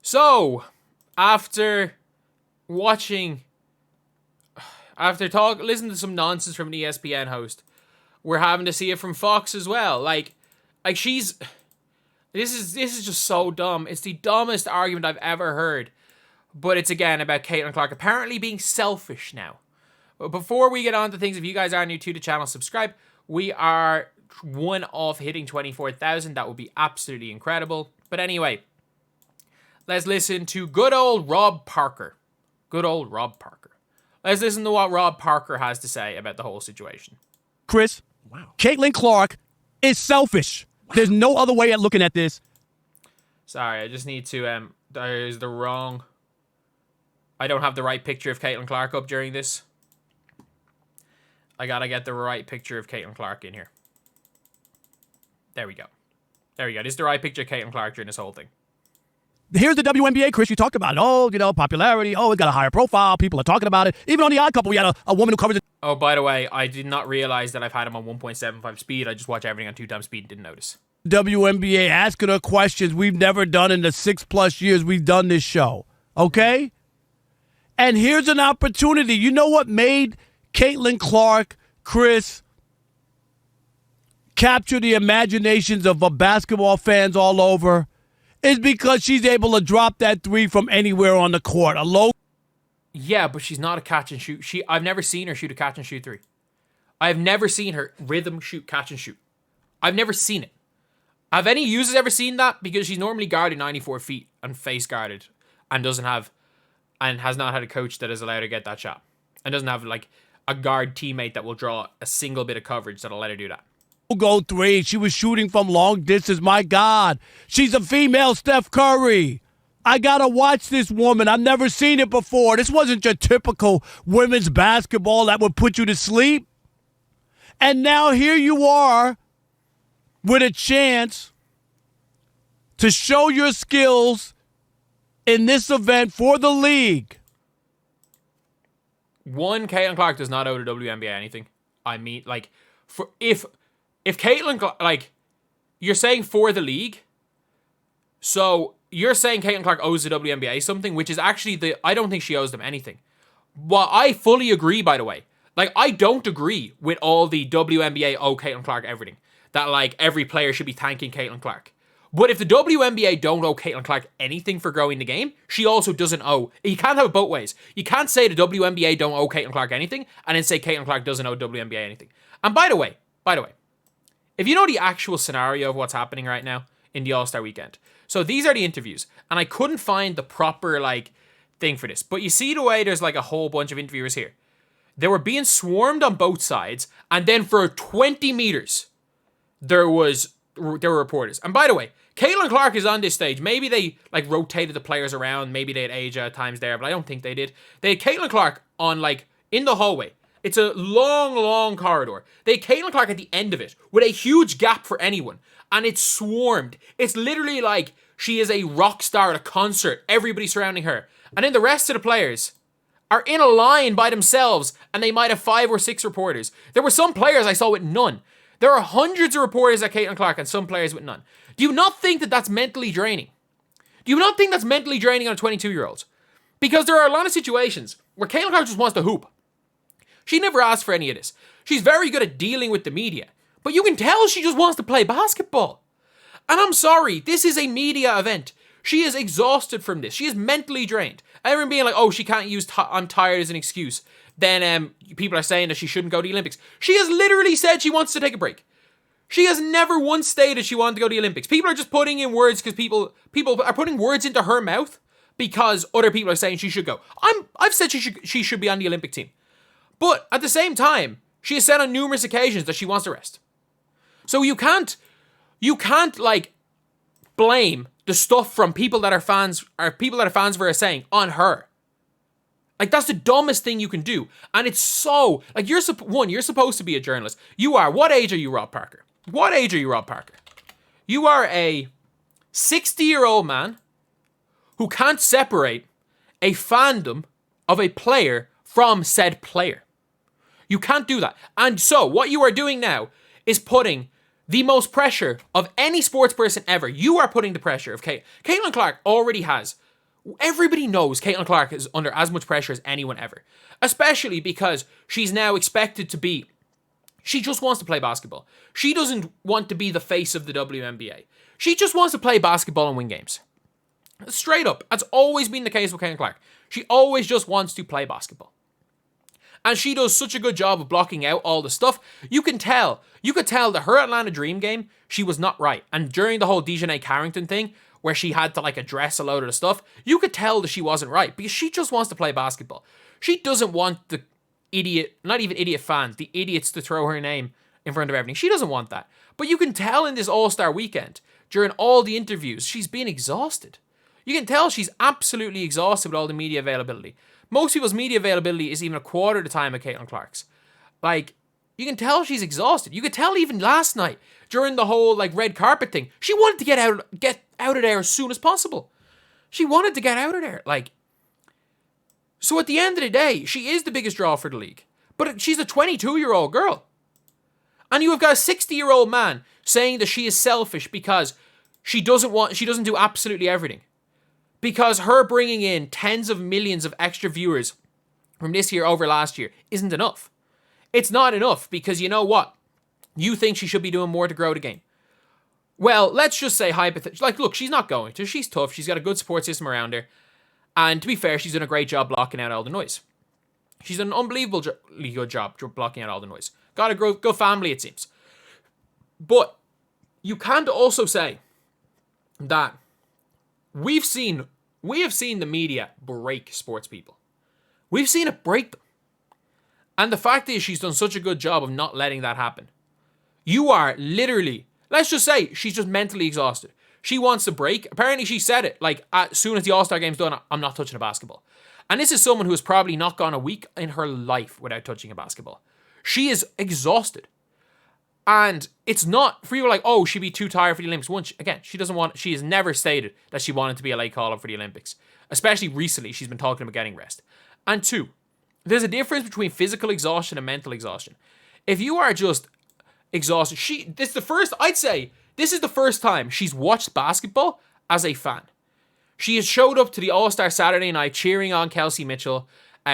So, after listening to some nonsense from an ESPN host, we're having to see it from Fox as well. Like this is just so dumb. It's the dumbest argument I've ever heard. But it's again about Caitlin Clark apparently being selfish now. But before we get on to things, if you guys are new to the channel, subscribe. We are one off hitting 24,000. That would be absolutely incredible. But anyway, let's listen to good old Rob Parker. Good old Rob Parker. Let's listen to what Rob Parker has to say about the whole situation. Chris, wow. Caitlin Clark is selfish. Wow. There's no other way of looking at this. Sorry, I just need to, there's the wrong... I don't have the right picture of Caitlin Clark up during this. I gotta get the right picture of Caitlin Clark in here. There we go. This is the right picture of Caitlin Clark during this whole thing. Here's the WNBA, Chris. You talked about it. Oh, popularity. Oh, it's got a higher profile. People are talking about it. Even on The Odd Couple, we had a woman who covers it. Oh, by the way, I did not realize that I've had him on 1.75 speed. I just watch everything on 2x speed and didn't notice. WNBA asking her questions we've never done in the 6+ years we've done this show. Okay? And here's an opportunity. You know what made Caitlin Clark, Chris, capture the imaginations of basketball fans all over? Is because she's able to drop that three from anywhere on the court. Yeah, but she's not a catch and shoot. I've never seen her shoot a catch and shoot three. I've never seen her rhythm shoot, catch and shoot. I've never seen it. Have any users ever seen that? Because she's normally guarded 94 feet and face guarded and has not had a coach that has allowed her to get that shot. And doesn't have like a guard teammate that will draw a single bit of coverage that'll let her do that. Go three. She was shooting from long distance. My God. She's a female Steph Curry. I got to watch this woman. I've never seen it before. This wasn't your typical women's basketball that would put you to sleep. And now here you are with a chance to show your skills in this event for the league. One, Caitlin Clark does not owe the WNBA anything. I mean, like, if Caitlin Clark, like, you're saying for the league, so you're saying Caitlin Clark owes the WNBA something, which is actually I don't think she owes them anything. Well, I fully agree, by the way. Like, I don't agree with all the WNBA owe Caitlin Clark everything. That, like, every player should be thanking Caitlin Clark. But if the WNBA don't owe Caitlin Clark anything for growing the game, she also doesn't owe. You can't have it both ways. You can't say the WNBA don't owe Caitlin Clark anything and then say Caitlin Clark doesn't owe WNBA anything. And by the way, if you know the actual scenario of what's happening right now in the All-Star Weekend. So these are the interviews. And I couldn't find the proper, like, thing for this. But you see the way there's, like, a whole bunch of interviewers here. They were being swarmed on both sides. And then for 20 meters, there were reporters. And by the way, Caitlin Clark is on this stage. Maybe they, like, rotated the players around. Maybe they had Asia at times there. But I don't think they did. They had Caitlin Clark on, like, in the hallway. It's a long, long corridor. They had Caitlin Clark at the end of it with a huge gap for anyone. And it's swarmed. It's literally like she is a rock star at a concert. Everybody surrounding her. And then the rest of the players are in a line by themselves. And they might have 5 or 6 reporters. There were some players I saw with none. There are hundreds of reporters at Caitlin Clark and some players with none. Do you not think that that's mentally draining? Do you not think that's mentally draining on a 22-year-old? Because there are a lot of situations where Caitlin Clark just wants to hoop. She never asked for any of this. She's very good at dealing with the media. But you can tell she just wants to play basketball. And I'm sorry, this is a media event. She is exhausted from this. She is mentally drained. Everyone being like, oh, she can't use I'm tired as an excuse. Then people are saying that she shouldn't go to the Olympics. She has literally said she wants to take a break. She has never once stated she wanted to go to the Olympics. People are just putting in words because people are putting words into her mouth because other people are saying she should go. I've said she should be on the Olympic team. But at the same time, she has said on numerous occasions that she wants to rest. So you can't like blame the stuff from people that are fans of her saying on her. Like, that's the dumbest thing you can do. And it's so, like, you're supposed to be a journalist. You are. What age are you, Rob Parker? What age are you, Rob Parker? You are a 60-year-old man who can't separate a fandom of a player from said player. You can't do that. And so, what you are doing now is putting the most pressure of any sports person ever. You are putting the pressure of Caitlin Clark already has Everybody knows Caitlin Clark is under as much pressure as anyone ever. Especially because she's now expected to be... She just wants to play basketball. She doesn't want to be the face of the WNBA. She just wants to play basketball and win games. Straight up. That's always been the case with Caitlin Clark. She always just wants to play basketball. And she does such a good job of blocking out all the stuff. You could tell that her Atlanta Dream game, she was not right. And during the whole Dejanay Carrington thing, where she had to like address a load of the stuff, you could tell that she wasn't right because she just wants to play basketball. She doesn't want the idiot, not even idiot fans, the idiots to throw her name in front of everything. She doesn't want that. But you can tell in this All-Star weekend, during all the interviews, she's been exhausted. You can tell she's absolutely exhausted with all the media availability. Most people's media availability is even a quarter of the time of Caitlin Clark's. Like, you can tell she's exhausted. You could tell even last night, during the whole like red carpet thing, she wanted to get out of there as soon as possible. She wanted to get out of there. Like, so at the end of the day, she is the biggest draw for the league. But she's a 22-year-old girl. And you have got a 60-year-old man saying that she is selfish because she doesn't do absolutely everything. Because her bringing in tens of millions of extra viewers from this year over last year isn't enough. It's not enough because you know what? You think she should be doing more to grow the game. Well, let's just say hypothetically, like, look, she's not going to. She's tough. She's got a good support system around her. And to be fair, she's done a great job blocking out all the noise. She's done an unbelievably good job blocking out all the noise. Got a good family, it seems. But you can't also say that we have seen the media break sports people. We've seen it break them. And the fact is, she's done such a good job of not letting that happen. You are literally, let's just say, she's just mentally exhausted. She wants a break. Apparently, she said it, like, as soon as the All-Star game's done, I'm not touching a basketball. And this is someone who has probably not gone a week in her life without touching a basketball. She is exhausted. And it's not, for you like, oh, she'd be too tired for the Olympics. One, again, she has never stated that she wanted to be a late call-up for the Olympics. Especially recently, she's been talking about getting rest. And two, there's a difference between physical exhaustion and mental exhaustion. If you are just exhausted, this is the first time she's watched basketball as a fan. She has showed up to the All-Star Saturday night cheering on Kelsey Mitchell,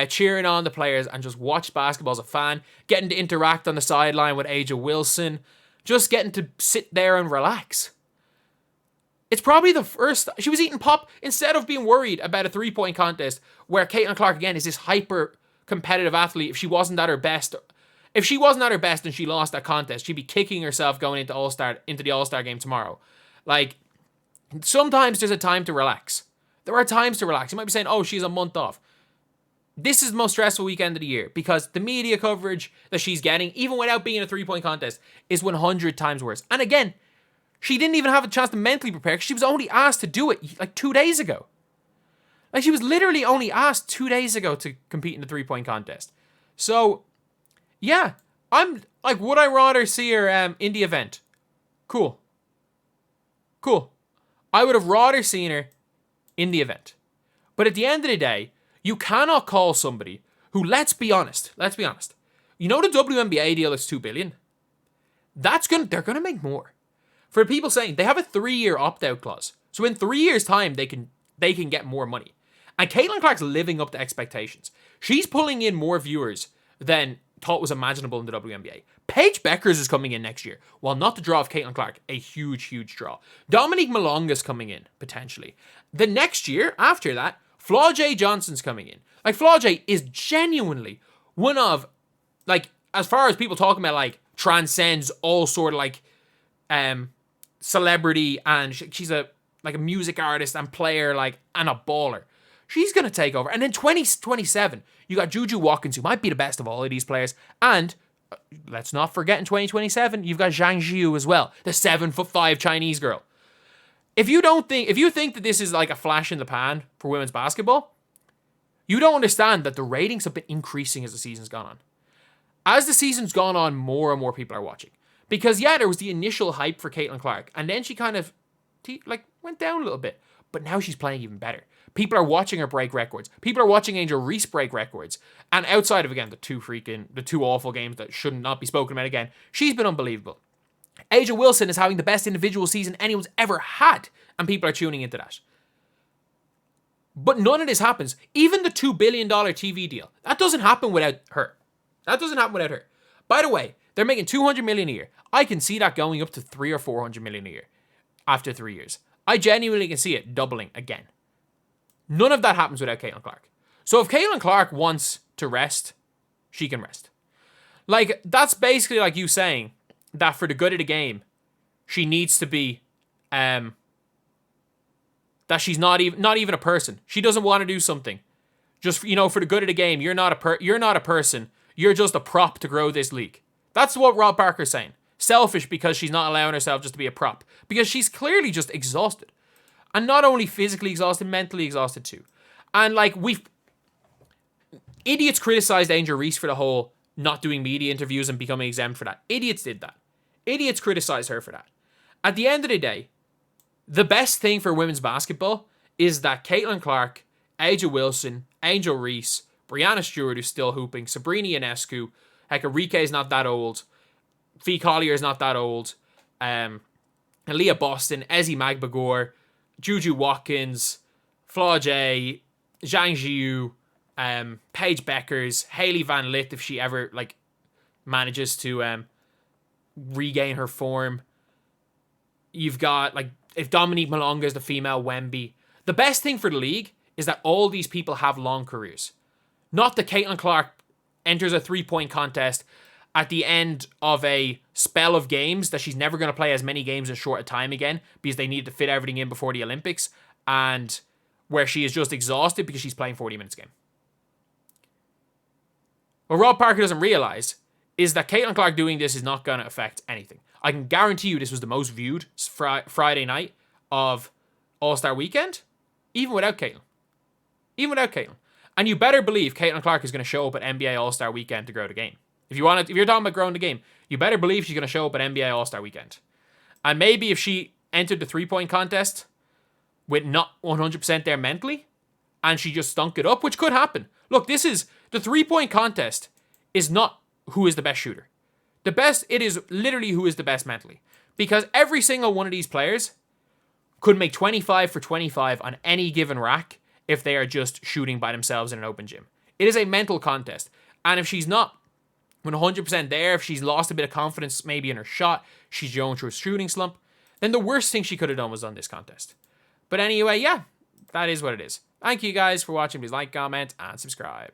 cheering on the players, and just watched basketball as a fan, getting to interact on the sideline with A'ja Wilson, just getting to sit there and relax. It's probably the first... She was eating pop instead of being worried about a three-point contest where Caitlin Clark, again, is this hyper-competitive athlete. If she wasn't at her best and she lost that contest, she'd be kicking herself going into the All-Star game tomorrow. Like, sometimes there's a time to relax. There are times to relax. You might be saying, oh, she's a month off. This is the most stressful weekend of the year because the media coverage that she's getting, even without being in a three-point contest, is 100 times worse. And again, she didn't even have a chance to mentally prepare because she was only asked to do it like 2 days ago. Like, she was literally only asked 2 days ago to compete in the three-point contest. So, yeah, I'm like, would I rather see her in the event? Cool. I would have rather seen her in the event. But at the end of the day, you cannot call somebody who, let's be honest. You know the WNBA deal is $2 billion? They're going to make more. For people saying they have a 3-year opt-out clause. So in 3 years' time, they can get more money. And Caitlin Clark's living up to expectations. She's pulling in more viewers than thought was imaginable in the WNBA. Paige Beckers is coming in next year. While not the draw of Caitlin Clark, a huge, huge draw. Dominique Malonga's coming in, potentially. The next year, after that, Flaw J. Johnson's coming in. Like, Flaw J is genuinely one of, like, as far as people talking about, like, transcends all sort of, like, celebrity, and she's a music artist and player, like, and a baller. She's going to take over. And then 2027, you got Juju Watkins, who might be the best of all of these players. And let's not forget, in 2027, you've got Zhang Jiu as well, the 7'5" Chinese girl. If you think that this is like a flash in the pan for women's basketball, you don't understand that the ratings have been increasing as the season's gone on. As the season's gone on, more and more people are watching. Because, yeah, there was the initial hype for Caitlin Clark, and then she kind of, like, went down a little bit. But now she's playing even better. People are watching her break records. People are watching Angel Reese break records. And outside of, again, the two awful games that should not be spoken about again, she's been unbelievable. A'ja Wilson is having the best individual season anyone's ever had, and people are tuning into that. But none of this happens. Even the $2 billion TV deal, that doesn't happen without her. That doesn't happen without her. By the way, they're making $200 million a year. I can see that going up to $300 or $400 million a year after 3 years. I genuinely can see it doubling again. None of that happens without Caitlin Clark. So if Caitlin Clark wants to rest, she can rest. Like, that's basically like you saying that for the good of the game, she needs to be, that she's not even a person. She doesn't want to do something. Just, for the good of the game, you're not a person. You're just a prop to grow this league. That's what Rob Parker's saying. Selfish because she's not allowing herself just to be a prop. Because she's clearly just exhausted. And not only physically exhausted, mentally exhausted too. And like, idiots criticized Angel Reese for the whole not doing media interviews and becoming exempt for that. Idiots did that. Idiots criticized her for that. At the end of the day, the best thing for women's basketball is that Caitlin Clark, Aja Wilson, Angel Reese, Breanna Steward, who's still hooping, Sabrina Ionescu, heck, Enrique is not that old, Fee Collier is not that old, Aaliyah Boston, Ezzy Magbagor, Juju Watkins, Flaw J, Zhang Jiu, Paige Beckers, Hailey Van Lith if she ever manages to regain her form. You've got if Dominique Malonga is the female Wemby. The best thing for the league is that all these people have long careers. Not that Caitlin Clark enters a 3-point contest at the end of a spell of games that she's never going to play as many games in short a time again because they need to fit everything in before the Olympics, and where she is just exhausted because she's playing 40 minutes a game. What Rob Parker doesn't realize is that Caitlin Clark doing this is not going to affect anything. I can guarantee you this was the most viewed Friday night of All-Star Weekend, even without Caitlin. Even without Caitlin. And you better believe Caitlin Clark is going to show up at NBA All-Star Weekend to grow the game. If you're talking about growing the game, you better believe she's going to show up at NBA All-Star Weekend. And maybe if she entered the 3-point contest with not 100% there mentally, and she just stunk it up, which could happen. Look, the 3-point contest is not who is the best shooter. It is literally who is the best mentally. Because every single one of these players could make 25 for 25 on any given rack if they are just shooting by themselves in an open gym. It is a mental contest. And if she's not 100% there, if she's lost a bit of confidence maybe in her shot, she's going through a shooting slump, then the worst thing she could have done was on this contest. But anyway, yeah, that is what it is. Thank you guys for watching. Please like, comment, and subscribe.